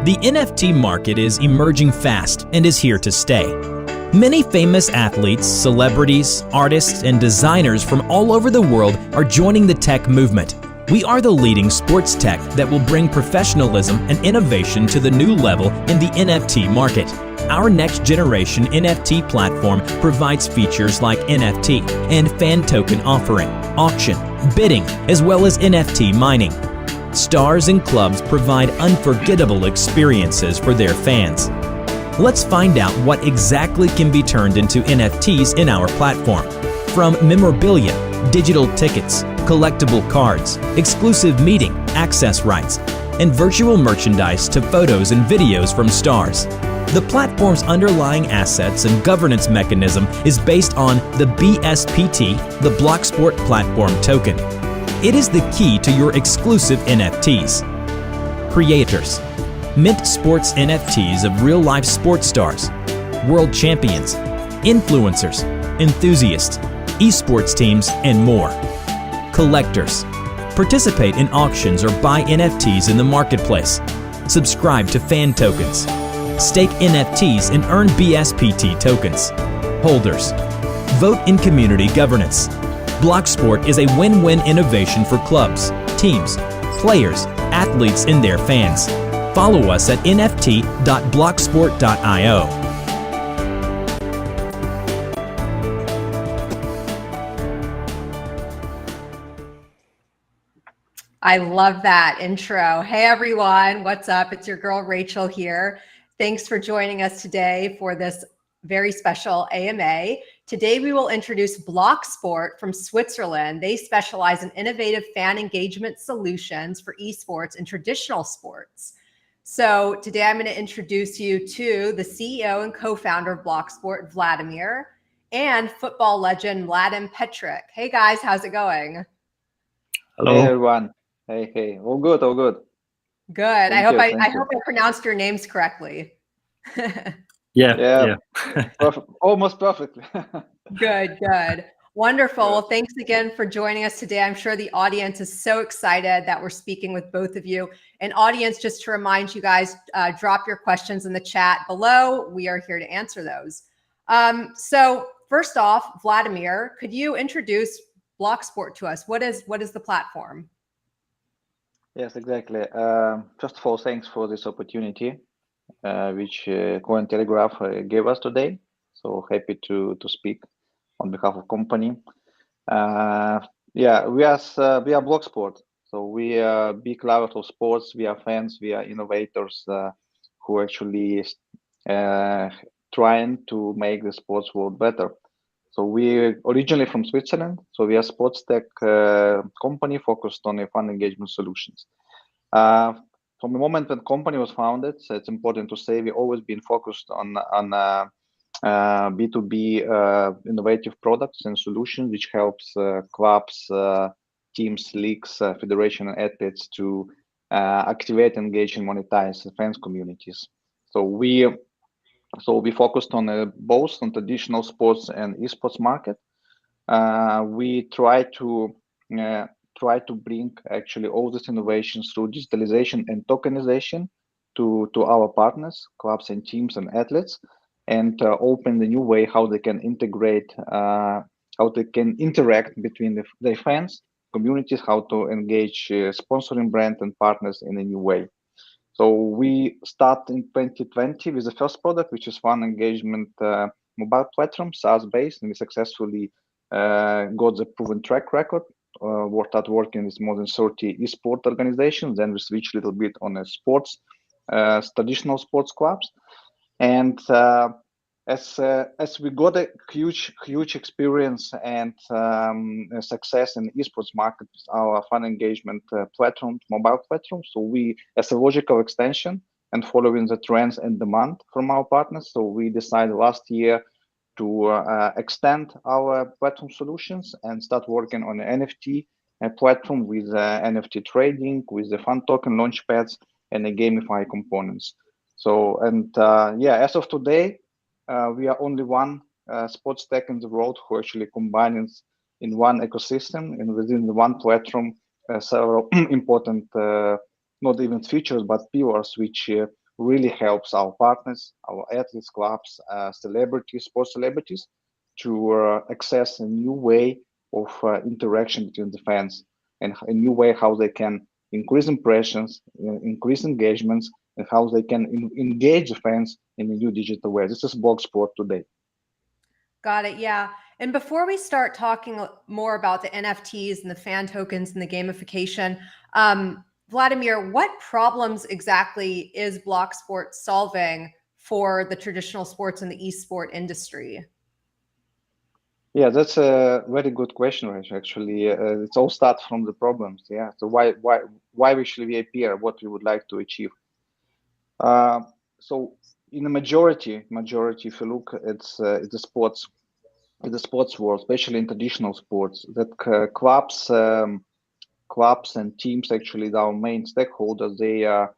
The NFT market is emerging fast and is here to stay. Many famous athletes, celebrities, artists, and designers from all over the world are joining the tech movement. We are the leading sports tech that will bring professionalism and innovation to the new level in the NFT market. Our next generation NFT platform provides features like NFT and fan token offering, auction, bidding, as well as NFT mining. Stars and clubs provide unforgettable experiences for their fans. Let's find out what exactly can be turned into NFTs in our platform. From memorabilia, digital tickets, collectible cards, exclusive meeting access rights, and virtual merchandise to photos and videos from stars. The platform's underlying assets and governance mechanism is based on the BSPT, the Blocksport platform token. It is the key to your exclusive NFTs. Creators. Mint sports NFTs of real-life sports stars, world champions, influencers, enthusiasts, esports teams, and more. Collectors. Participate in auctions or buy NFTs in the marketplace. Subscribe to fan tokens. Stake NFTs and earn BSPT tokens. Holders. Vote in community governance. Blocksport is a win-win innovation for clubs, teams, players, athletes, and their fans. Follow us at nft.blocksport.io. I love that intro. Hey everyone, what's up? It's your girl Rachel here. Thanks for joining us today for this very special AMA. Today we will introduce Blocksport from Switzerland. They specialize in innovative fan engagement solutions for esports and traditional sports. So today I'm going to introduce you to the CEO and co-founder of Blocksport, Vladimir, and football legend Mladen Petrić. Hey guys, how's it going? Hello. Hey everyone. Hey. All good, all good. Good. I hope I pronounced your names correctly. Yeah. Almost perfectly. Good. Wonderful. Well, thanks again for joining us today. I'm sure the audience is so excited that we're speaking with both of you. And audience, just to remind you guys, drop your questions in the chat below. We are here to answer those. So first off, Vladimir, could you introduce Blocksport to us? What is the platform? Yes, exactly. First of all, thanks for this opportunity, which Cointelegraph gave us today. So happy to speak on behalf of company. We are Blocksport. So we are big lovers of sports. We are fans. We are innovators who actually trying to make the sports world better. So we originally from Switzerland. So we are sports tech company focused on fan engagement solutions. From the moment when company was founded, so it's important to say we've always been focused on B2B innovative products and solutions, which helps clubs, teams, leagues, federation, and athletes to activate, engage, and monetize fans communities. So we focused on both on traditional sports and esports market. We try to bring actually all these innovations through digitalization and tokenization to our partners, clubs and teams and athletes, and open the new way how they can integrate, how they can interact between their fans, communities, how to engage sponsoring brand and partners in a new way. So we start in 2020 with the first product, which is fan engagement mobile platform, SaaS-based, and we successfully got the proven track record. Started working with more than 30 esports organizations. Then we switched a little bit on sports, traditional sports clubs. And as we got a huge experience and success in the esports market with our fan engagement platform, mobile platform, so we, as a logical extension and following the trends and demand from our partners, so we decided last year to extend our platform solutions and start working on an NFT platform with NFT trading, with the fan token launchpads and the gamify components. So, as of today, we are only one sports tech in the world who actually combines in one ecosystem and within the one platform several important, not even features, but pillars which really helps our partners, our athletes, clubs, celebrities, sports celebrities to access a new way of interaction between the fans and a new way how they can increase impressions, increase engagements, and how they can engage the fans in a new digital way. This is Blocksport today. Got it. Yeah. And before we start talking more about the NFTs and the fan tokens and the gamification, Vladimir, what problems exactly is Blocksport solving for the traditional sports and the esport industry? Yeah, that's a very good question, Rach. Actually, it all starts from the problems. Yeah. So why actually we appear? What we would like to achieve? So in the majority, if you look at the sports world, especially in traditional sports, that clubs and teams, actually our main stakeholders, they are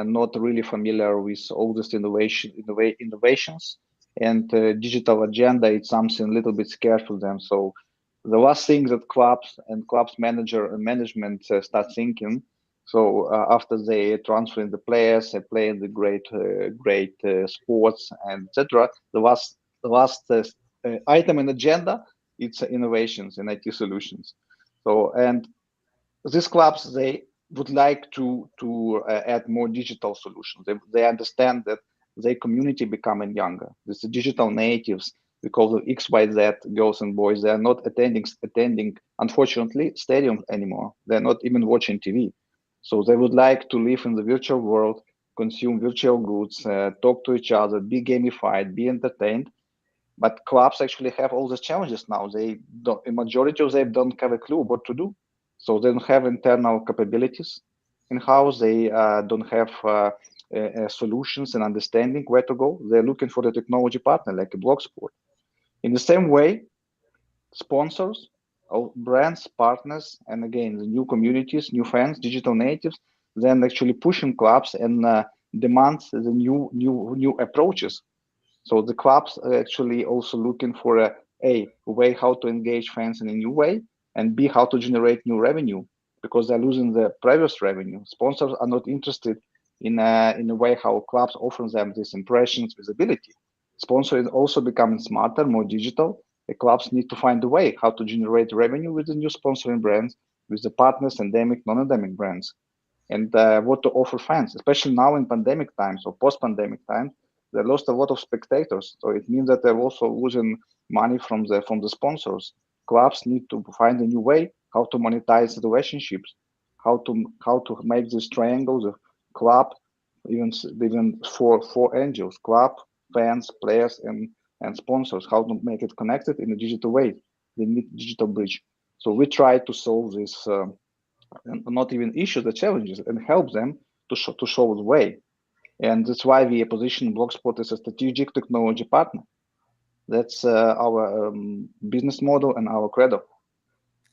not really familiar with all this innovations, and digital agenda. It's something a little bit scarce for them. So the last thing that clubs management start thinking. So after they transferring the players, they play the great sports and etc. The last item in agenda, it's innovations and IT solutions. So and these clubs, they would like to add more digital solutions. They understand that their community becoming younger. This digital natives, we call them XYZ girls and boys. They are not attending unfortunately stadiums anymore. They're not even watching TV. So they would like to live in the virtual world, consume virtual goods, talk to each other, be gamified, be entertained. But clubs actually have all these challenges now. They don't, a majority of them don't have a clue what to do. So they don't have internal capabilities in house. They don't have solutions and understanding where to go. They're looking for the technology partner like a Blocksport. In the same way, sponsors, brands, partners, and again, the new communities, new fans, digital natives, then actually pushing clubs and demand the new approaches. So the clubs are actually also looking for a way how to engage fans in a new way, and B, how to generate new revenue, because they're losing the previous revenue. Sponsors are not interested in a way how clubs offer them these impressions, visibility. Sponsors is also becoming smarter, more digital. The clubs need to find a way how to generate revenue with the new sponsoring brands, with the partners, endemic, non-endemic brands, and what to offer fans, especially now in pandemic times or post-pandemic times. They lost a lot of spectators, so it means that they're also losing money from the sponsors. Clubs need to find a new way how to monetize the relationships, how to make these triangles of club, even four angels: club, fans, players, and sponsors. How to make it connected in a digital way. They need digital bridge. So we try to solve this. Not even issue the challenges and help them to show the way. And that's why we position Blocksport as a strategic technology partner. That's our business model and our credo.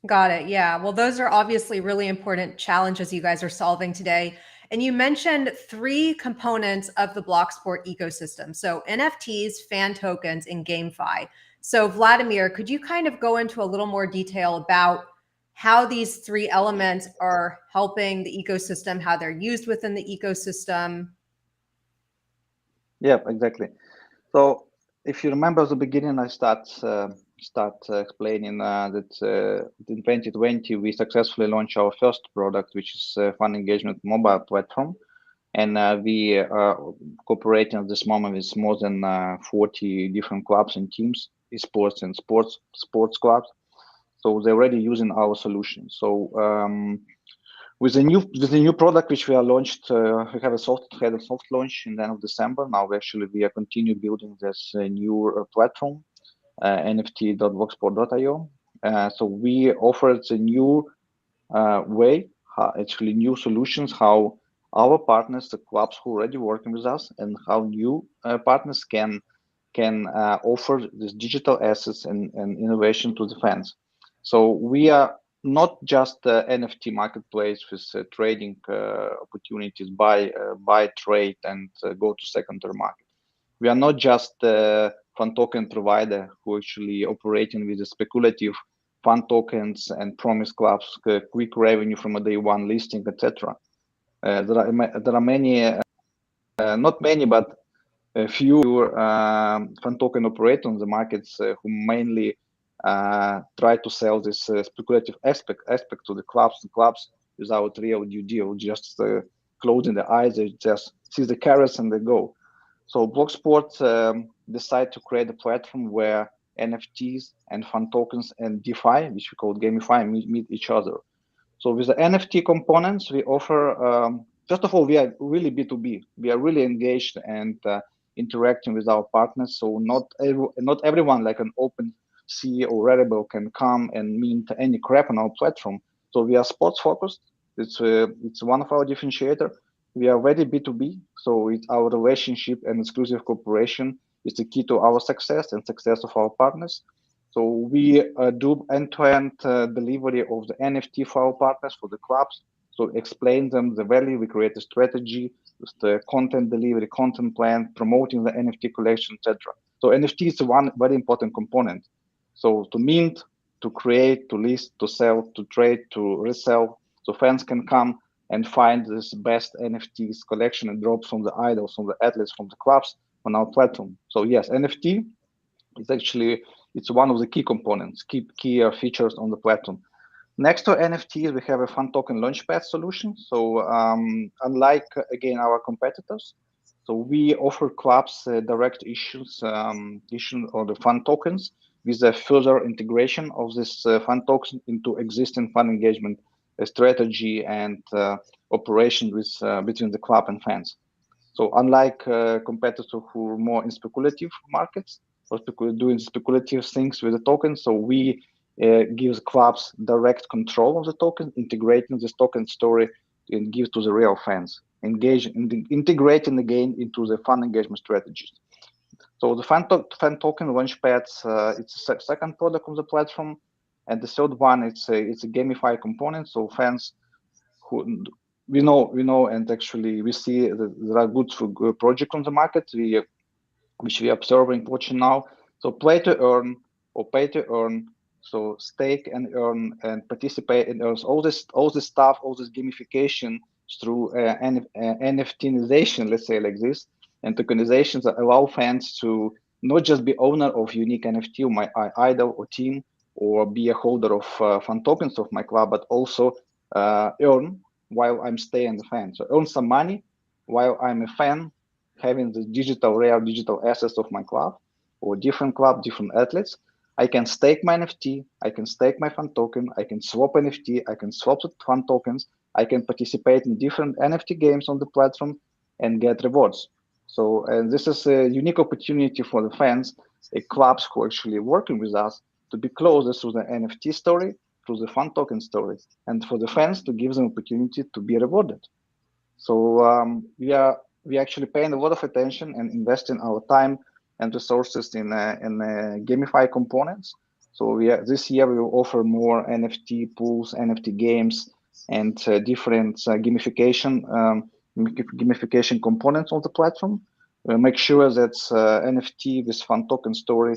Got it. Yeah. Well, those are obviously really important challenges you guys are solving today. And you mentioned three components of the Blocksport ecosystem. So NFTs, fan tokens, and gamify. So Vladimir, could you kind of go into a little more detail about how these three elements are helping the ecosystem, how they're used within the ecosystem? Yeah, exactly. So if you remember at the beginning, I start explaining that in 2020 we successfully launched our first product, which is fan engagement mobile platform, and we are cooperating at this moment with more than 40 different clubs and teams, esports and sports clubs. So they're already using our solution. So with the new product which we are launched, we had a soft launch in the end of December. Now we are continue building this new platform, nft.blocksport.io. So we offered a new way, actually new solutions, how our partners, the clubs who are already working with us, and how new partners can offer these digital assets and innovation to the fans. So we are not just NFT marketplace with trading opportunities, buy, trade, and go to secondary market. We are not just a fund token provider who actually operating with the speculative fund tokens and promise clubs quick revenue from a day one listing, etc. There are many not many, but a few fan token operators on the markets who mainly try to sell this speculative aspect to the clubs and clubs without real due deal, just closing the eyes, they just see the carrots and they go. So Blocksport decide to create a platform where NFTs and fan tokens and DeFi, which we call gamify, meet each other. So with the NFT components, we offer, first of all, we are really B2B. We are really engaged and interacting with our partners. So not everyone like an open sea or Rarible can come and mint any crap on our platform. So we are sports focused. It's one of our differentiator. We are very B2B. So it's our relationship and exclusive cooperation is the key to our success and success of our partners. So we do end-to-end delivery of the NFT for our partners, for the clubs. So explain them the value, we create a strategy, the content delivery, content plan, promoting the NFT collection, etc. So NFT is one very important component. So to mint, to create, to list, to sell, to trade, to resell. So fans can come and find this best NFTs collection and drops from the idols, from the athletes, from the clubs on our platform. So yes, NFT is actually, it's one of the key components, key features on the platform. Next to NFTs, we have a fan token launchpad solution. So unlike, again, our competitors, so we offer clubs direct issues of the fan tokens with a further integration of this fan token into existing fan engagement strategy and operation with between the club and fans. So unlike competitors who are more in speculative markets or doing speculative things with the token, so we give clubs direct control of the token, integrating this token story and give to the real fans, integrating again into the fan engagement strategies. So the fan token launchpads, it's a second product on the platform, and the third one it's a gamify component. So fans who we know, and actually we see that there are good projects on the market which we are observing, watching now. So play to earn or pay to earn. So stake and earn and participate and earn all this stuff, all this gamification through NFTization, let's say like this, and tokenizations that allow fans to not just be owner of unique NFT of my idol or team, or be a holder of fan tokens of my club, but also earn while I'm staying the fan. So earn some money while I'm a fan, having the rare digital assets of my club or different club, different athletes. I can stake my NFT, I can stake my fan token, I can swap NFT, I can swap the fan tokens, I can participate in different NFT games on the platform and get rewards. So, and this is a unique opportunity for the fans, clubs who are actually working with us to be closer to the NFT story, to the fan token story, and for the fans to give them opportunity to be rewarded. So we actually paying a lot of attention and investing our time and resources in gamify components. So this year we will offer more NFT pools, NFT games, and different gamification components on the platform. We'll make sure that NFT with fan token story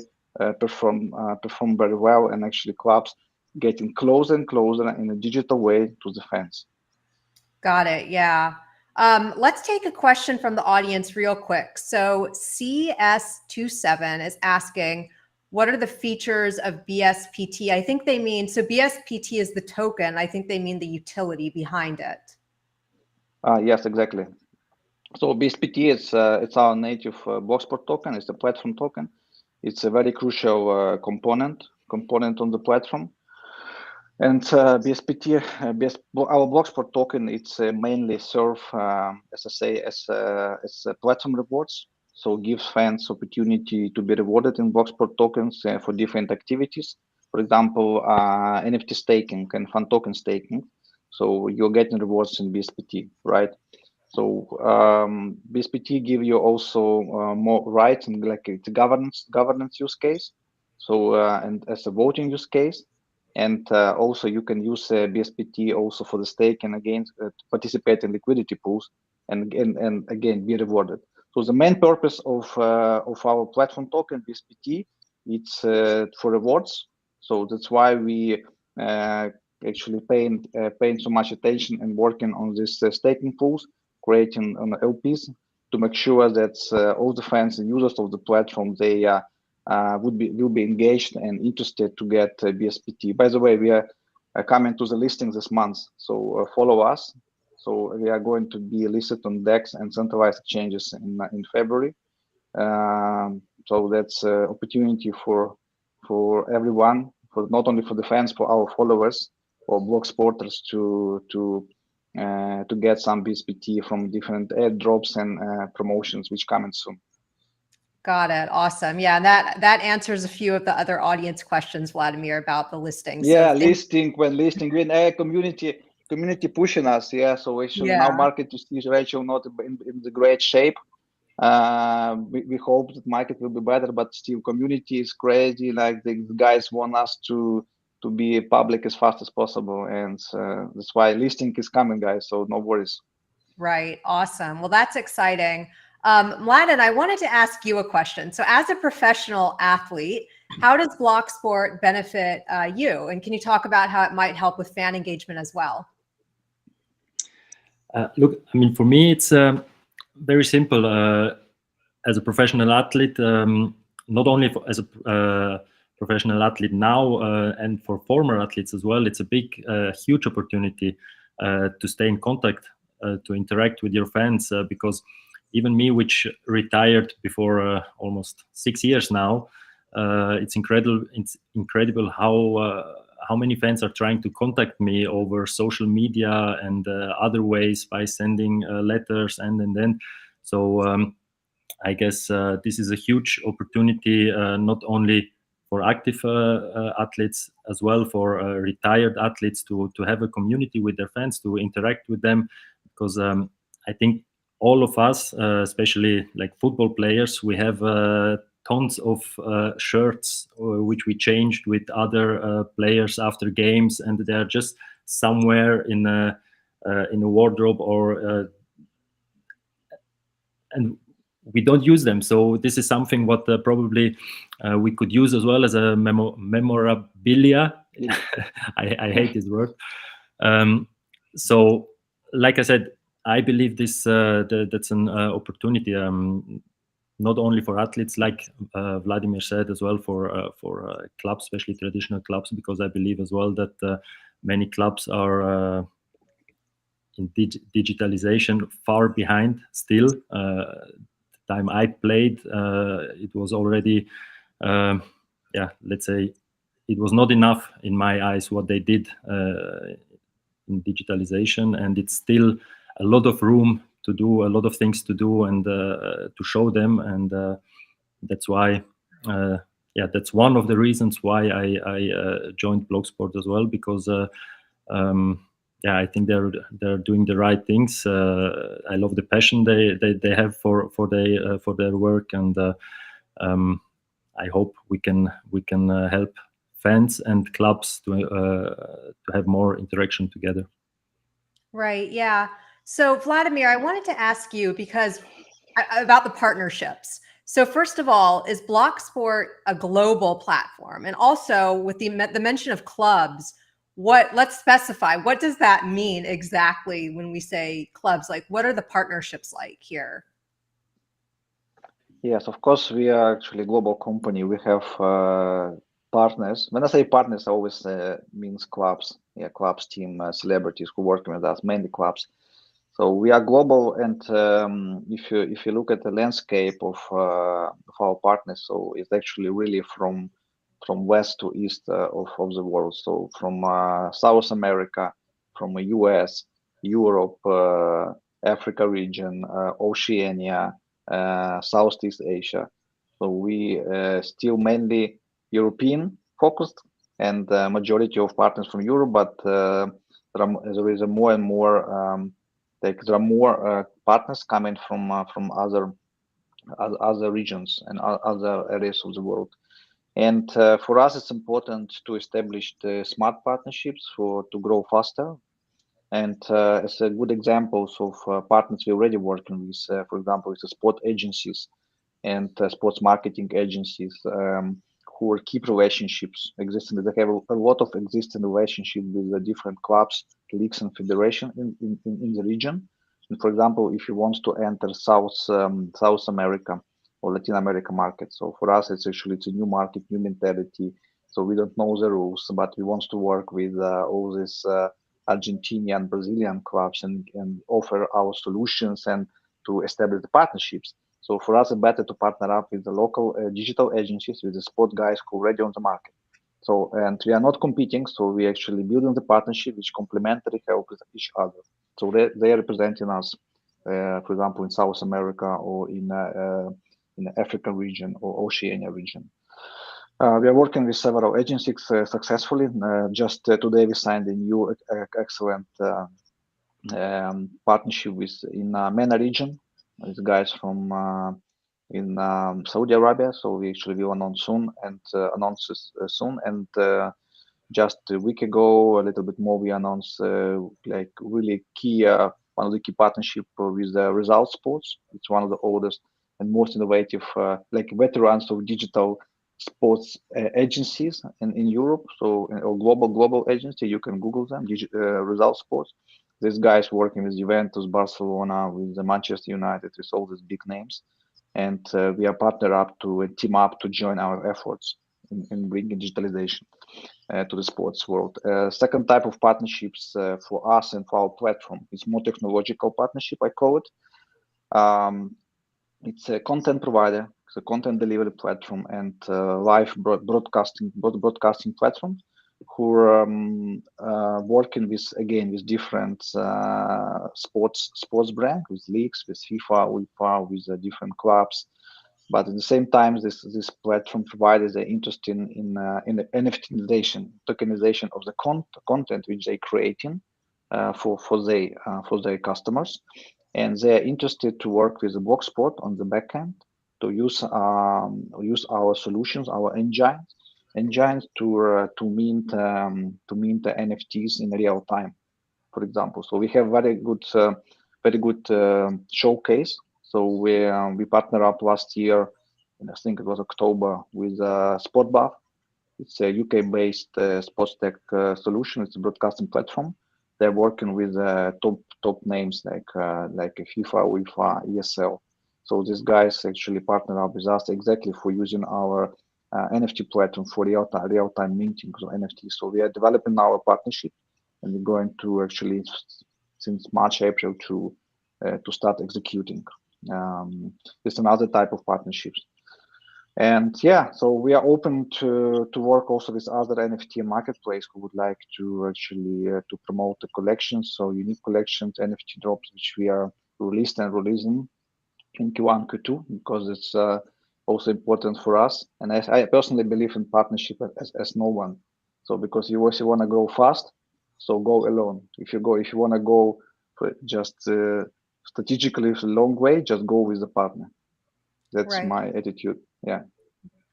perform very well, and actually clubs getting closer and closer in a digital way to the fans. Got it. Yeah. Let's take a question from the audience real quick. So CS27 is asking, what are the features of BSPT? I think they mean, so BSPT is the token. I think they mean the utility behind it. Yes, exactly. So BSPT is it's our native Blocksport token. It's a platform token. It's a very crucial component on the platform. And BSPT, our Blocksport token, it's mainly serve, as I say, as platform rewards. So gives fans opportunity to be rewarded in Blocksport tokens for different activities. For example, NFT staking and fan token staking. So you're getting rewards in BSPT, right? So BSPT give you also more rights, and like it's a governance use case. So and as a voting use case. And also you can use BSPT also for the stake and again participate in liquidity pools and again be rewarded. So the main purpose of our platform token BSPT, it's for rewards. So that's why we actually paying so much attention and working on this staking pools, creating LPs to make sure that all the fans and users of the platform, they will be engaged and interested to get BSPT. By the way, we are coming to the listing this month, so follow us. So we are going to be listed on DEX and centralized exchanges in February. So that's an opportunity for everyone, for not only for the fans, for our followers or Blocksporters to get some BSPT from different airdrops and promotions which coming soon. Got it. Awesome. Yeah, that answers a few of the other audience questions, Vladimir, about the listing. Yeah, So listing when community pushing us. Yeah, so we should now market to see Rachel not in the great shape. We hope that market will be better, but still community is crazy. Like the guys want us to be public as fast as possible, and that's why listing is coming, guys. So no worries. Right. Awesome. Well, that's exciting. Mladen, I wanted to ask you a question. So as a professional athlete, how does Blocksport benefit you? And can you talk about how it might help with fan engagement as well? Look, I mean, for me, it's very simple. As a professional athlete, not only as a professional athlete now and for former athletes as well, it's a big, huge opportunity to stay in contact, to interact with your fans, because even me, which retired before almost 6 years now, it's incredible. It's incredible how many fans are trying to contact me over social media and other ways by sending letters and then. So I guess this is a huge opportunity, not only for active athletes, as well for retired athletes to have a community with their fans, to interact with them, because I think all of us, especially like football players, we have tons of shirts which we changed with other players after games, and they're just somewhere in a wardrobe or and we don't use them. So this is something what probably we could use as well as a memorabilia. I hate this word. So like I said, I believe this that's an opportunity, not only for athletes, like Vladimir said, as well for clubs, especially traditional clubs, because I believe as well that many clubs are in digitalization far behind still. The time I played, it was already, let's say, it was not enough in my eyes what they did in digitalization, and it's still a lot of room to do, a lot of things to do, and to show them, and that's why that's one of the reasons why I joined Blocksport as well, because I think they're doing the right things. I love the passion they have for their work, and I hope we can help fans and clubs to have more interaction together. Right. Yeah. So Vladimir, I wanted to ask you about the partnerships. So first of all, is Blocksport a global platform? And also with the mention of clubs, let's specify, what does that mean exactly when we say clubs? Like, what are the partnerships like here? Yes, of course, we are actually a global company. We have partners. When I say partners, I always means clubs. Yeah, clubs, team, celebrities who work with us, mainly clubs. So we are global, and if you look at the landscape of our partners, so it's actually really from west to east of the world. So from South America, from the US, Europe, Africa region, Oceania, Southeast Asia. So we still mainly European focused, and majority of partners from Europe, but there is a more and more there are more partners coming from other regions and other areas of the world. And for us, it's important to establish the smart partnerships to grow faster. And as a good examples of partners we're already working with, for example, it's the sport agencies and sports marketing agencies who keep relationships existing. They have a lot of existing relationship with the different clubs, leagues, and federations in the region. And for example, if you want to enter South America or Latin America market, so for us it's a new market, new mentality. So we don't know the rules, but we want to work with all these Argentinian, Brazilian clubs and offer our solutions and to establish the partnerships. So for us, it's better to partner up with the local digital agencies, with the sport guys who are already on the market. So, and we are not competing, so we actually building the partnership which complementary help with each other. So they are representing us, for example, in South America or in the African region or Oceania region. We are working with several agencies successfully. Just today we signed a new excellent partnership in MENA region. With guys from in Saudi Arabia. So we actually will announce soon and just a week ago, a little bit more, we announced like really key one of the key partnership with Result Sports. It's one of the oldest and most innovative like veterans of digital sports agencies in Europe. So or global agency, you can Google them. Result Sports. These guys working with Juventus, Barcelona, with the Manchester United, with all these big names, and we are partnered up to team up to join our efforts in bringing digitalization to the sports world. Second type of partnerships for us and for our platform is more technological partnership, I call it. It's a content provider, it's a content delivery platform and live broadcasting platform who are working with different sports brand, with leagues, with FIFA, UEFA, with different clubs. But at the same time, this platform providers are interested in the NFTization, tokenization of the content which they creating for their customers, and they're interested to work with the Blocksport on the backend to use our solutions, our engines to mint the NFTs in real time, for example. So we have very good showcase. So we partnered up last year, and I think it was October, with SportBuff. It's a UK-based sports tech solution. It's a broadcasting platform. They're working with top names like FIFA, UEFA, ESL. So these guys actually partner up with us exactly for using our NFT platform for real-time minting of NFTs. So we are developing our partnership, and we're going to actually since March, April to start executing. It's another type of partnerships. And yeah, so we are open to work also with other NFT marketplace who would like to actually to promote the collections, so unique collections, NFT drops, which we are releasing in Q1, Q2, because it's also important for us. And I personally believe in partnership as no one. So because you also want to go fast, so go alone. If you want to go for just strategically a long way, just go with the partner. That's right. My attitude.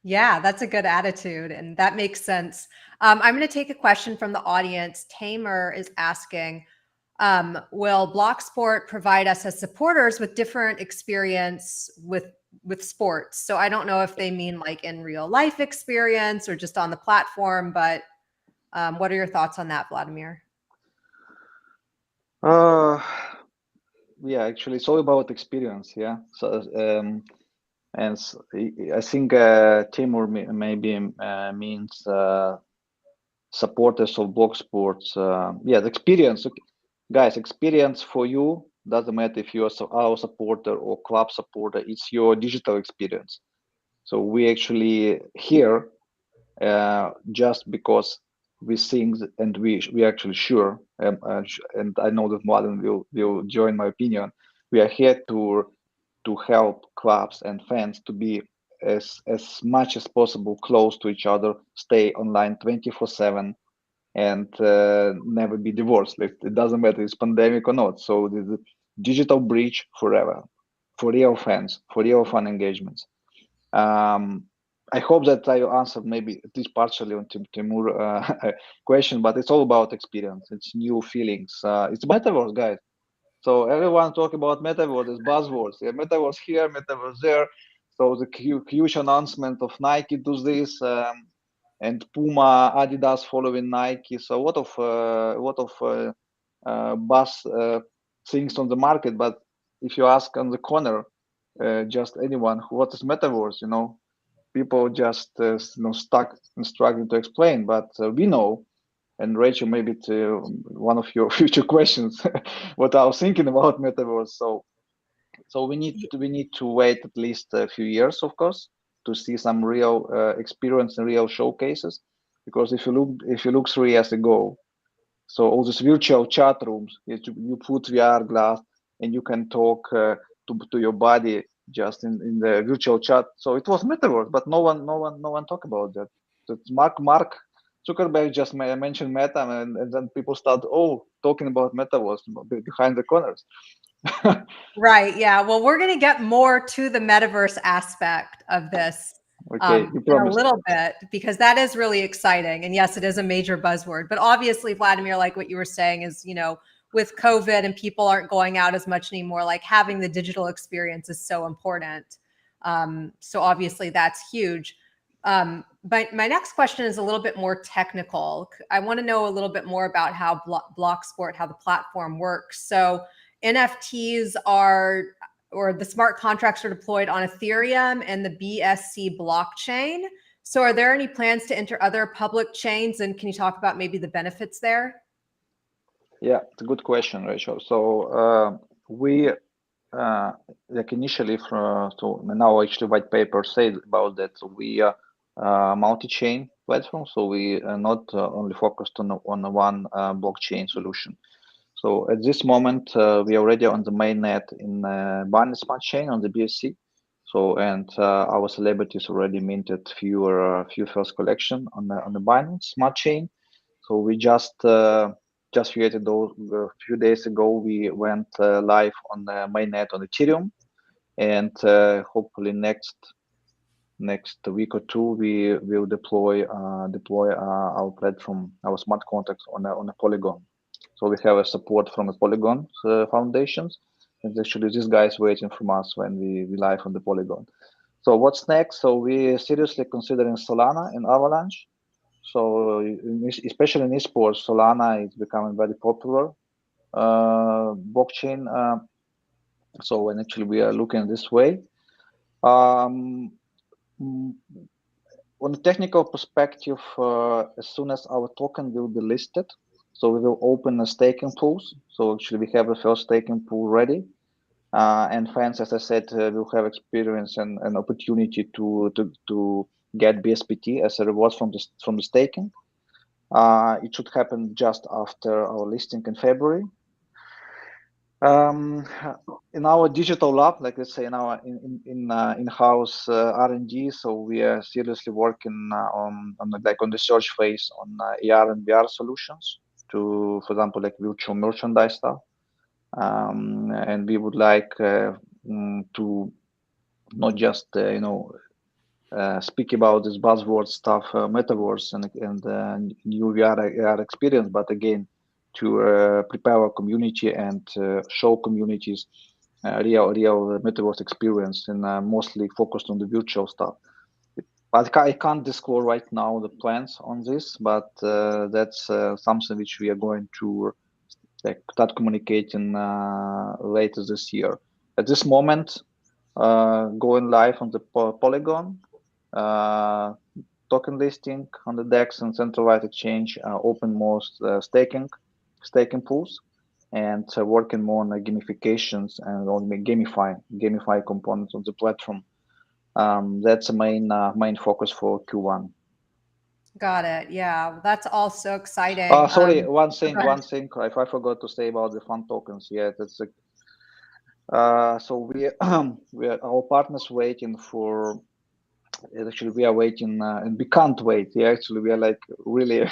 Yeah, that's a good attitude, and that makes sense. I'm going to take a question from the audience. Tamer is asking, will Blocksport provide us as supporters with different experience with sports? So I don't know if they mean like in real life experience or just on the platform, but what are your thoughts on that, Vladimir? Yeah, actually it's all about experience. Yeah. So and I think Timur maybe means supporters of Blocksport. Yeah, the experience. Okay. Guys, experience for you doesn't matter if you're our supporter or club supporter. It's your digital experience. So we actually here just because we think and we actually sure, and I know that Mladen will join my opinion. We are here to help clubs and fans to be as much as possible close to each other, stay online 24/7, and never be divorced. It doesn't matter if it's pandemic or not. So the digital bridge forever for real fans, for real fan engagements. I hope that I answered maybe at least partially on Timur question, but it's all about experience. It's new feelings. It's metaverse, guys. So everyone talk about metaverse as buzzwords. Yeah, metaverse here, metaverse there. So the huge announcement of Nike does this, and Puma, Adidas following Nike. So what of buzz things on the market, but if you ask on the corner, just anyone, what is metaverse, people just stuck and struggling to explain, but we know. And Rachel, maybe to one of your future questions, what I was thinking about metaverse. So we need to wait at least a few years, of course, to see some real experience and real showcases. Because if you look 3 years ago, so all these virtual chat rooms, you put VR glass and you can talk to your body just in the virtual chat. So it was metaverse, but no one talk about that. So Mark Zuckerberg just mentioned Meta, and then people start talking about metaverse behind the corners. Right. Yeah. Well, we're going to get more to the metaverse aspect of this Okay, in a little bit, because that is really exciting. And yes, it is a major buzzword. But obviously, Vladimir, like what you were saying is, with COVID and people aren't going out as much anymore, like having the digital experience is so important. So obviously, that's huge. But my next question is a little bit more technical. I want to know a little bit more about how Blocksport, how the platform works. So NFTs or the smart contracts are deployed on Ethereum and the BSC blockchain. So are there any plans to enter other public chains? And can you talk about maybe the benefits there? Yeah, it's a good question, Rachel. So we like initially so now actually white paper said about that. So we are multi-chain platform. So we are not only focused on one blockchain solution. So at this moment, we are already on the mainnet in Binance Smart Chain on the BSC. So and our celebrities already minted few first collection on the Binance Smart Chain. So we just created those a few days ago. We went live on the mainnet on Ethereum, and hopefully next week or two we will deploy our platform, our smart contracts on a Polygon. So we have a support from the Polygon foundations, and actually this guy is waiting from us when we live on the Polygon. So what's next? So we seriously considering Solana and Avalanche. So especially in esports, Solana is becoming very popular blockchain. So and actually we are looking this way. On a technical perspective, as soon as our token will be listed, so we will open a staking pools. So actually we have the first staking pool ready. And fans, as I said, will have experience and an opportunity to get BSPT as a reward from the staking. It should happen just after our listing in February. In our digital lab, like let's say in our in-house R&D, so we are seriously working on the search phase on AR and VR solutions to, for example, like virtual merchandise stuff. And we would like to not just speak about this buzzword stuff, metaverse and new VR experience, but again to prepare our community and show communities real metaverse experience, and mostly focused on the virtual stuff. But I can't disclose right now the plans on this, but that's something which we are going to start communicating later this year. At this moment, going live on the Polygon, token listing on the DEX and centralized exchange, open most staking pools, and working more on the gamifications and on the gamify components of the platform. That's the main focus for Q1. Got it. Yeah, that's also exciting. Sorry, one thing if I forgot to say about the fund tokens. Yeah, that's so we are our partners waiting for. Actually, we are waiting, and we can't wait. Yeah, actually, we are like really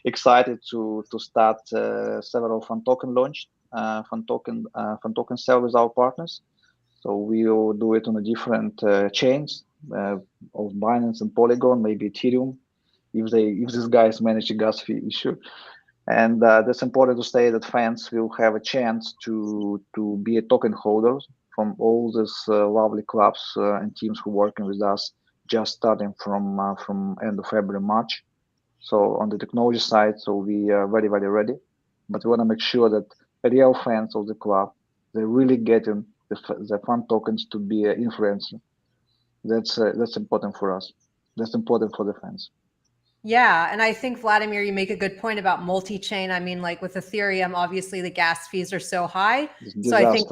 excited to start several fund token launch, fund token sale with our partners. So we will do it on a different chains of Binance and Polygon, maybe Ethereum, if these guys manage a gas fee issue. And that's important to say that fans will have a chance to be a token holder from all these lovely clubs and teams who are working with us, just starting from end of February, March. So on the technology side, so we are very, very ready. But we want to make sure that real fans of the club they're really getting the fun tokens to be an influencer. That's important for us. That's important for the fans. Yeah, and I think, Vladimir, you make a good point about multi-chain. I mean, like with Ethereum, obviously the gas fees are so high. So I think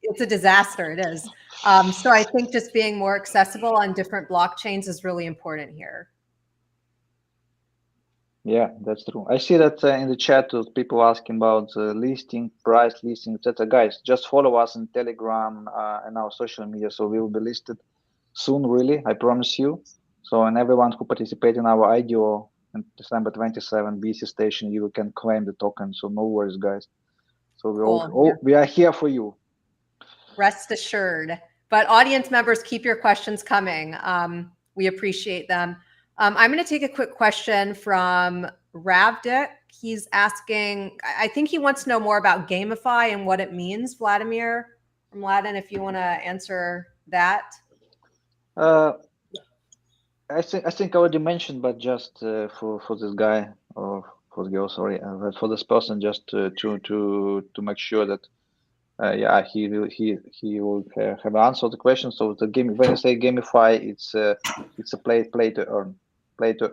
it's a disaster. It is. So I think just being more accessible on different blockchains is really important here. Yeah, that's true. I see that in the chat, people asking about listing, price listing, etc. Guys, just follow us on Telegram and our social media, so we will be listed soon, really, I promise you. So, and everyone who participates in our IDO on December 27, BSCStation, you can claim the token. So no worries, guys. So we are here for you. Rest assured. But audience members, keep your questions coming. We appreciate them. I'm going to take a quick question from Ravdik. He's asking, I think he wants to know more about gamify and what it means. Vladimir from Mladen, if you want to answer that. I think I already mentioned, but just for this guy or for the girl, sorry, for this person, just to make sure that yeah, he will have answered the question. So the game, when you say gamify, it's a play to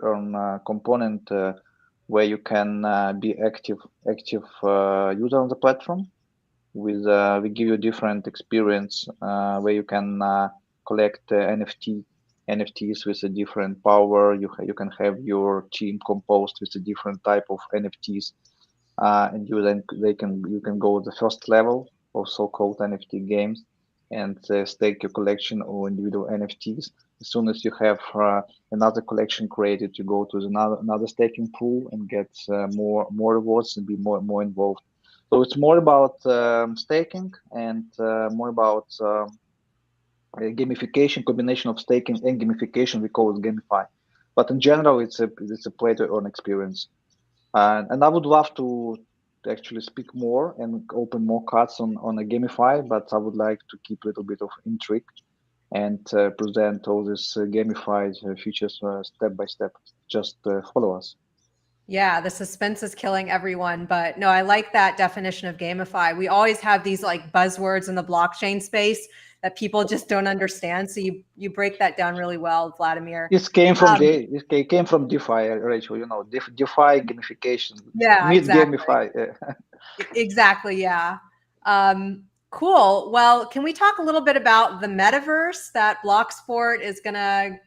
earn component where you can be active user on the platform. With we give you different experience where you can collect NFTs with a different power. You can have your team composed with a different type of NFTs, and you can go the first level of so-called NFT games and stake your collection or individual NFTs. As soon as you have another collection created, you go to another staking pool and get more rewards and be more involved. So it's more about staking and more about gamification, combination of staking and gamification. We call it gamify, but in general, it's a play to earn experience. And I would love to actually speak more and open more cards on a gamify, but I would like to keep a little bit of intrigue and present all these gamified features step by step. Just follow us. Yeah, the suspense is killing everyone, but no, I like that definition of gamify. We always have these like buzzwords in the blockchain space that people just don't understand. So you break that down really well, Vladimir. This came from it came from DeFi, Rachel. You know, DeFi gamification. Yeah, exactly. Gamify. Exactly. Yeah. Cool. Well, can we talk a little bit about the metaverse that Blocksport is going to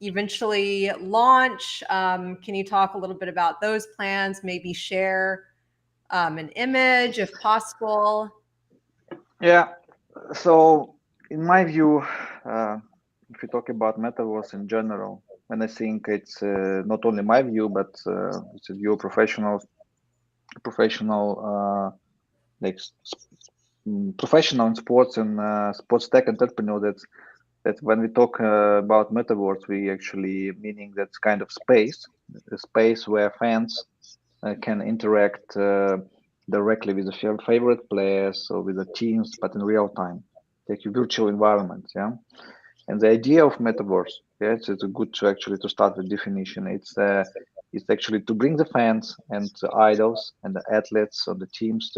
eventually launch? Can you talk a little bit about those plans? Maybe share an image if possible. Yeah. So, in my view, if you talk about metaverse in general, and I think it's not only my view, but it's a view of professional in sports and sports tech entrepreneur. That when we talk about metaverse, we actually meaning that's kind of a space where fans can interact directly with the favorite players or with the teams, but in real time, like a virtual environment. Yeah, and the idea of metaverse, yeah, it's good to start with definition. It's actually to bring the fans and the idols and the athletes or the teams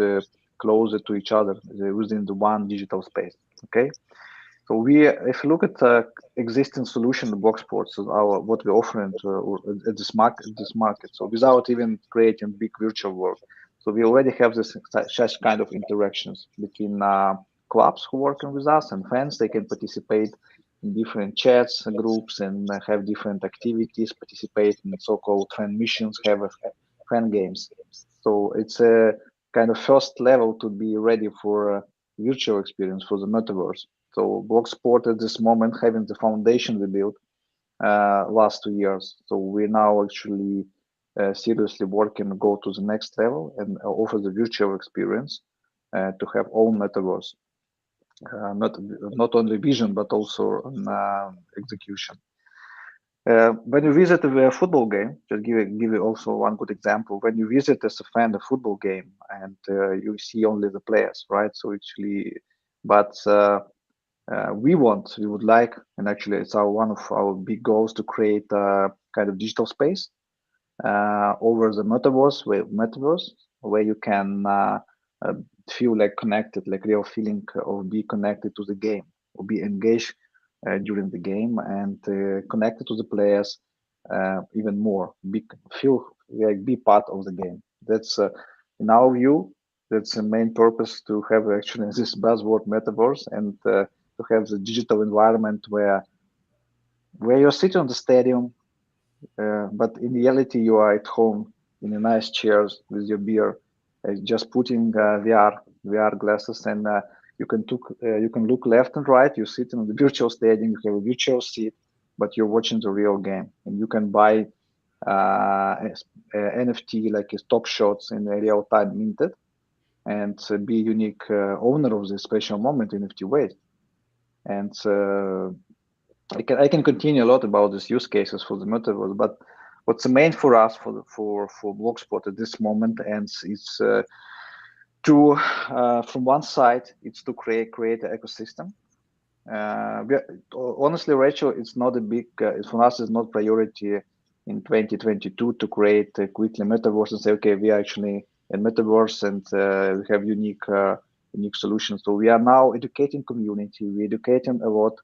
closer to each other within the one digital space. Okay. So if you look at existing solution, the Blocksport, so what we're offering at this market, so without even creating big virtual world, so we already have such kind of interactions between clubs who working with us and fans. They can participate in different chats, groups, and have different activities. Participate in so-called fan missions, have fan games. So it's a kind of first level to be ready for a virtual experience for the metaverse. So Blocksport at this moment having the foundation we built last 2 years. So we're now actually seriously working to go to the next level and offer the virtual experience to have own metaverse. Not only vision, but also execution. When you visit a football game, just give you also one good example. When you visit as a fan a football game and you see only the players, right? So actually, but we would like, and actually it's one of our big goals to create a kind of digital space over the metaverse where you can feel like connected, like real feeling of be connected to the game, or be engaged during the game, and connected to the players even more. Feel like be part of the game. That's in our view. That's the main purpose to have actually this buzzword metaverse, and to have the digital environment where you're sitting on the stadium, but in reality you are at home in a nice chairs with your beer, just putting VR glasses, and you can look left and right. You sit in the virtual stadium, you have a virtual seat, but you're watching the real game, and you can buy NFT like top shots in real time minted, and be unique owner of this special moment in NFT ways. And I can continue a lot about these use cases for the metaverse, but what's the main for us for Blocksport at this moment, and it's to from one side it's to create an ecosystem. Honestly, Rachel, it's not a big for us. It's not priority in 2022 to create quickly metaverse and say, okay, we are actually in metaverse, and we have unique solutions. So we are now educating community. We're educating a lot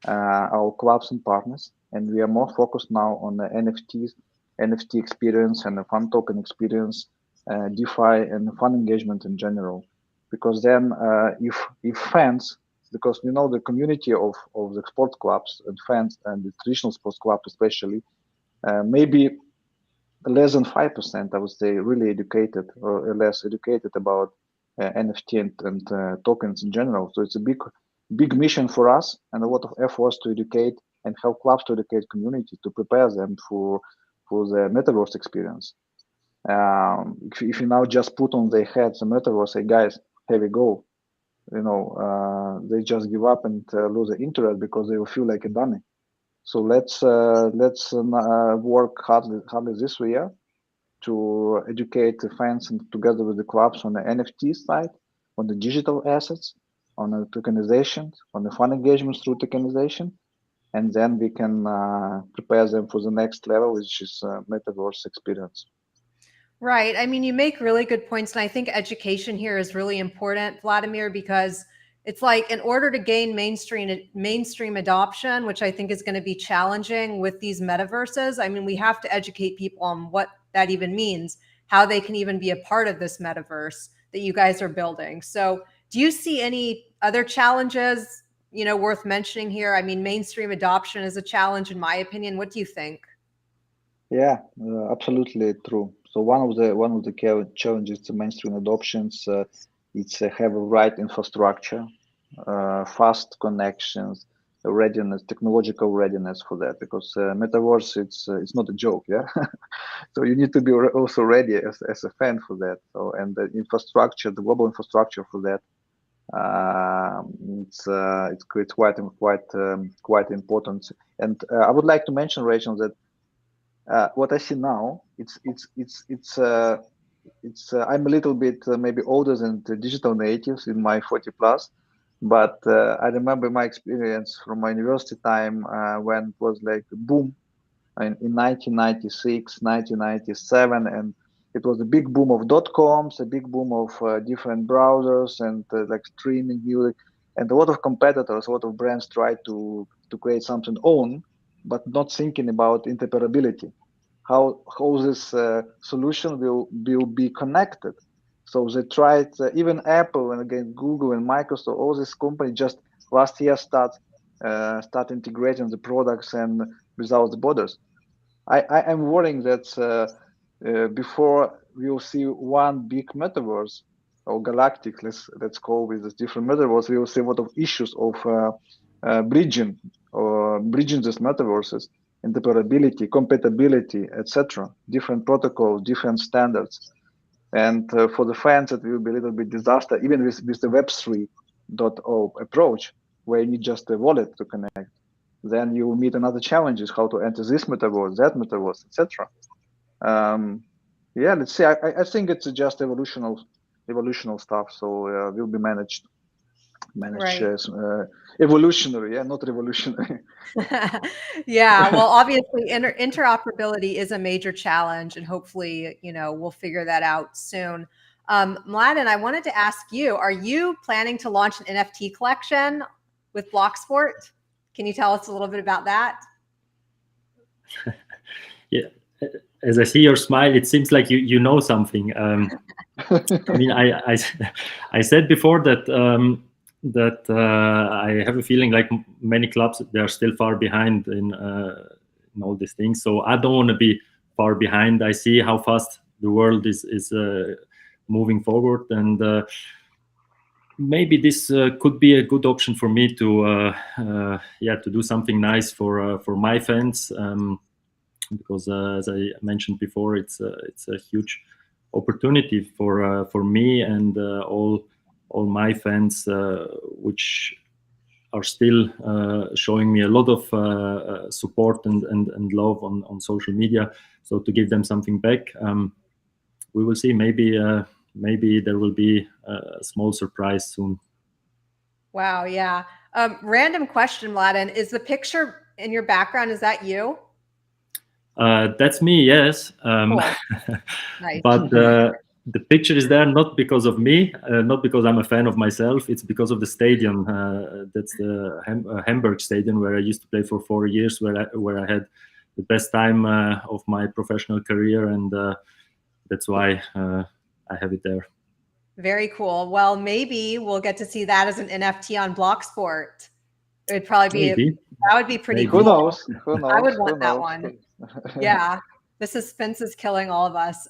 our clubs and partners, and we are more focused now on the NFTs, NFT experience, and the fun token experience, DeFi, and fun engagement in general. Because then, if fans, because the community of the sports clubs and fans and the traditional sports club especially, maybe less than 5%, I would say, really educated or less educated about NFT and tokens in general. So it's a big mission for us, and a lot of efforts to educate and help clubs to educate community to prepare them for the metaverse experience. If you now just put on their heads the metaverse, say, guys, here we go, they just give up and lose the interest because they will feel like a dummy. So let's work hardly this year to educate the fans, and together with the clubs on the NFT side, on the digital assets, on the tokenization, on the fun engagement through tokenization, and then we can prepare them for the next level, which is metaverse experience. Right. I mean, you make really good points, and I think education here is really important, Vladimir, because it's like in order to gain mainstream adoption, which I think is going to be challenging with these metaverses. I mean, we have to educate people on what that even means, how they can even be a part of this metaverse that you guys are building. So do you see any other challenges, worth mentioning here? I mean, mainstream adoption is a challenge, in my opinion. What do you think? Yeah, absolutely true. So one of the challenges to mainstream adoptions, it's have a right infrastructure, fast connections, readiness, technological readiness for that, because metaverse it's not a joke, yeah. So you need to be also ready as a fan for that. So, and the infrastructure, the global infrastructure for that, it's quite important. And I would like to mention, Rachel, that what I see now, I'm a little bit maybe older than the digital natives in my 40 plus, but I remember my experience from my university time when it was like boom in 1996, 1997, and it was a big boom of .coms, a big boom of different browsers and like streaming music, and a lot of competitors, a lot of brands tried to create something own, but not thinking about interoperability, how this solution will be connected. So they tried, even Apple and again Google and Microsoft, all these companies just last year start integrating the products and without the borders. I am worrying that before we will see one big metaverse or galactic, let's call with this different metaverse, we will see a lot of issues of bridging these metaverses, interoperability, compatibility, etc. Different protocols, different standards, and for the fans, it will be a little bit disaster, even with the Web3.0 approach, where you need just a wallet to connect. Then you will meet another challenges, how to enter this metaverse, that metaverse, etc. Yeah, let's see. I think it's just evolutional stuff, so will be managed Right. as evolutionary, yeah, not revolutionary. Yeah, well, obviously interoperability is a major challenge, and hopefully, we'll figure that out soon. Mladen, I wanted to ask you, are you planning to launch an NFT collection with Blocksport? Can you tell us a little bit about that? Yeah, as I see your smile, it seems like you know something. I mean, I said before that I have a feeling like many clubs, they are still far behind in all these things. So I don't want to be far behind. I see how fast the world is moving forward, and maybe this could be a good option for me to to do something nice for my fans. Because as I mentioned before, it's a huge opportunity for me and all my fans, which are still showing me a lot of support and love on social media. So to give them something back, we will see. Maybe there will be a small surprise soon. Wow, yeah. Random question, Mladen. Is the picture in your background, is that you? That's me, yes. Cool. Nice. But the picture is there not because of me, not because I'm a fan of myself. It's because of the stadium. That's the Hamburg Stadium where I used to play for 4 years, where I had the best time of my professional career, and that's why I have it there. Very cool. Well, maybe we'll get to see that as an NFT on Blocksport. It would probably be that would be pretty cool. Who knows? Who knows? I would want that one. Yeah, the suspense is killing all of us.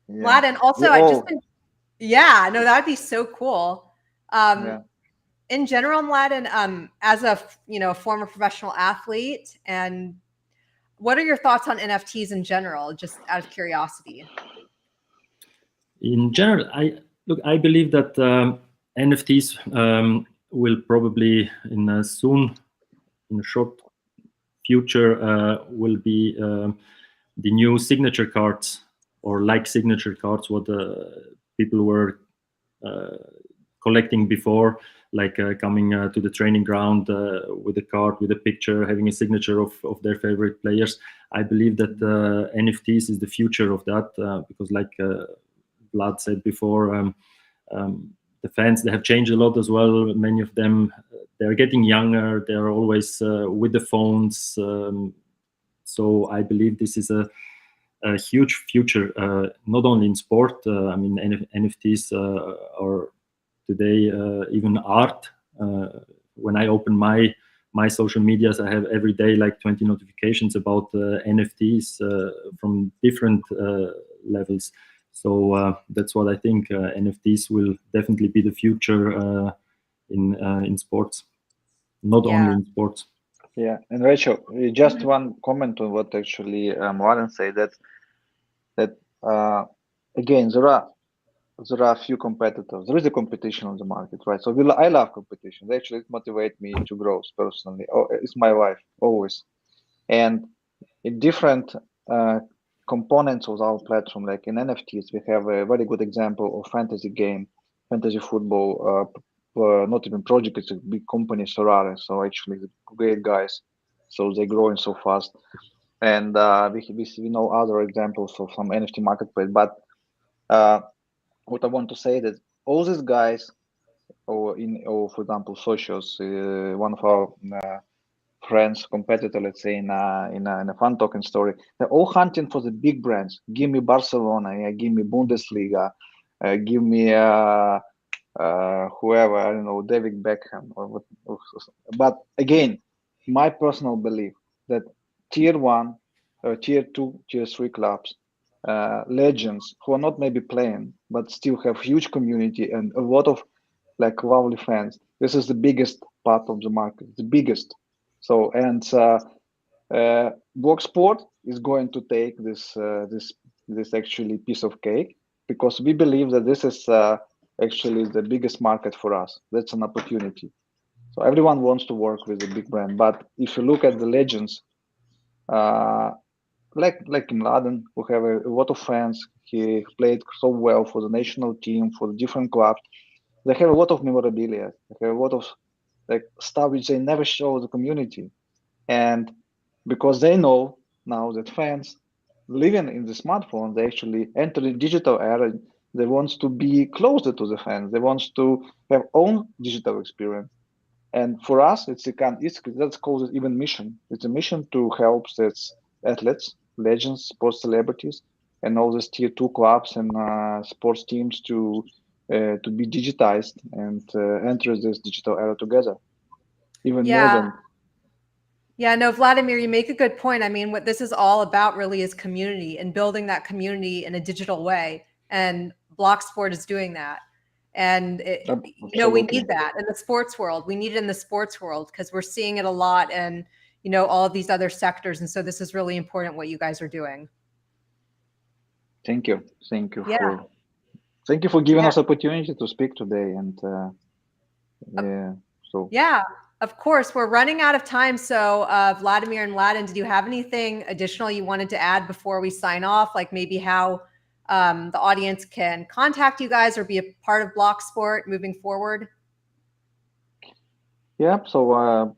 Mladen, also, yeah, no, that'd be so cool. In general, Mladen, as a former professional athlete, and what are your thoughts on NFTs in general, just out of curiosity? In general, I believe that NFTs will probably in a short future will be the new signature cards, or like signature cards, what people were collecting before, like coming to the training ground with a card, with a picture, having a signature of their favorite players. I believe that NFTs is the future of that, because like Vlad said before, the fans, they have changed a lot as well. Many of them, they're getting younger. They're always with the phones. So I believe this is a huge future, not only in sport. I mean, NFTs are today even art. When I open my social medias, I have every day like 20 notifications about NFTs from different levels. So that's what I think. NFTs will definitely be the future in sports, not only in sports. Yeah, and Rachel, just one comment on what actually Mladen said, that again, there are a few competitors. There is a competition on the market, right? So I love competition. Actually, it motivates me to grow personally. Oh, it's my life always. And in different components of our platform, like in NFTs, we have a very good example of fantasy game, fantasy football. Not even project, it's a big company, Sorare. So actually, great guys. So they're growing so fast. And we know other examples of some NFT marketplace. But what I want to say that all these guys, or for example, socials, one of our friends, competitor, let's say in a fun token story, they're all hunting for the big brands. Give me Barcelona, give me Bundesliga, give me whoever, I don't know, David Beckham or what. But again, my personal belief that tier 1, tier 2, tier 3 clubs, legends who are not maybe playing but still have huge community and a lot of like lovely fans, this is the biggest part of the market, the biggest. So, and Blocksport is going to take this actually piece of cake, because we believe that this is actually the biggest market for us. That's an opportunity. So everyone wants to work with a big brand, but if you look at the legends, like Mladen, who have a lot of fans, he played so well for the national team, for the different clubs. They have a lot of memorabilia. They have a lot of like stuff which they never show the community, and because they know now that fans living in the smartphone, they actually enter the digital era. They want to be closer to the fans. They want to have own digital experience. And for us, that's called even mission. It's a mission to help its athletes, legends, sports celebrities, and all these tier 2 clubs and sports teams to be digitized and enter this digital era together. Even more than. Yeah, no, Vladimir, you make a good point. I mean, what this is all about really is community and building that community in a digital way. And Blocksport is doing that. And, we need that in the sports world. We need it in the sports world because we're seeing it a lot and, all of these other sectors. And so this is really important what you guys are doing. Thank you. Thank you. Yeah. Thank you for giving us opportunity to speak today. And yeah, of course, we're running out of time. So Vladimir and Mladen, did you have anything additional you wanted to add before we sign off? Like maybe how the audience can contact you guys or be a part of Blocksport moving forward? Yeah, so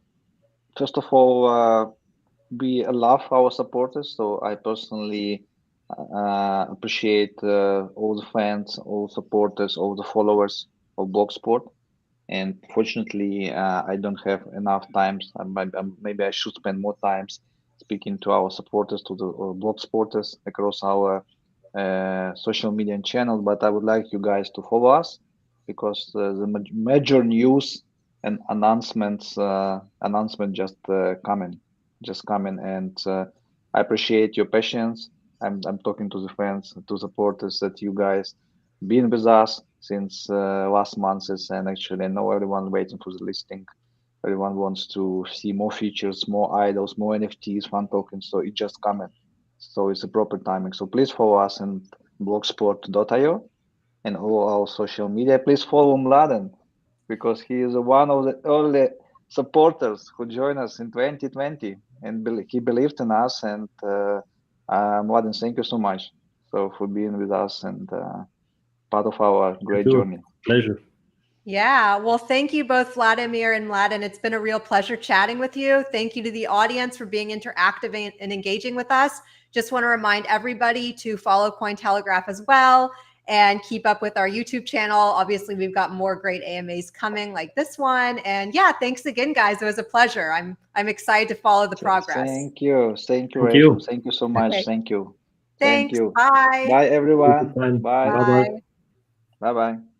first of all, we love our supporters. So I personally appreciate all the fans, all supporters, all the followers of Blocksport. And fortunately, I don't have enough times. Maybe I should spend more times speaking to our supporters, to the Blocksporters across our social media and channels. But I would like you guys to follow us because the major news and announcements just coming, and I appreciate your patience. I'm talking to the fans, to supporters, that you guys been with us since last months, and actually I know everyone waiting for the listing. Everyone wants to see more features, more idols, more NFTs, fun tokens. So it's just coming. So it's a proper timing. So please follow us in blocksport.io and all our social media. Please follow Mladen because he is one of the early supporters who joined us in 2020, and he believed in us. And Mladen, thank you so much for being with us and part of our great journey. Pleasure. Yeah, well, thank you both, Vladimir and Mladen. It's been a real pleasure chatting with you. Thank you to the audience for being interactive and engaging with us. Just want to remind everybody to follow Cointelegraph as well and keep up with our YouTube channel. Obviously, we've got more great AMAs coming like this one. And yeah, thanks again, guys. It was a pleasure. I'm excited to follow the progress. Thank you. Thank you, Rachel. Thank you so much. Okay. Thank you. Thanks. Thank you. Bye. Bye, everyone. Bye. Bye. Bye. Bye-bye.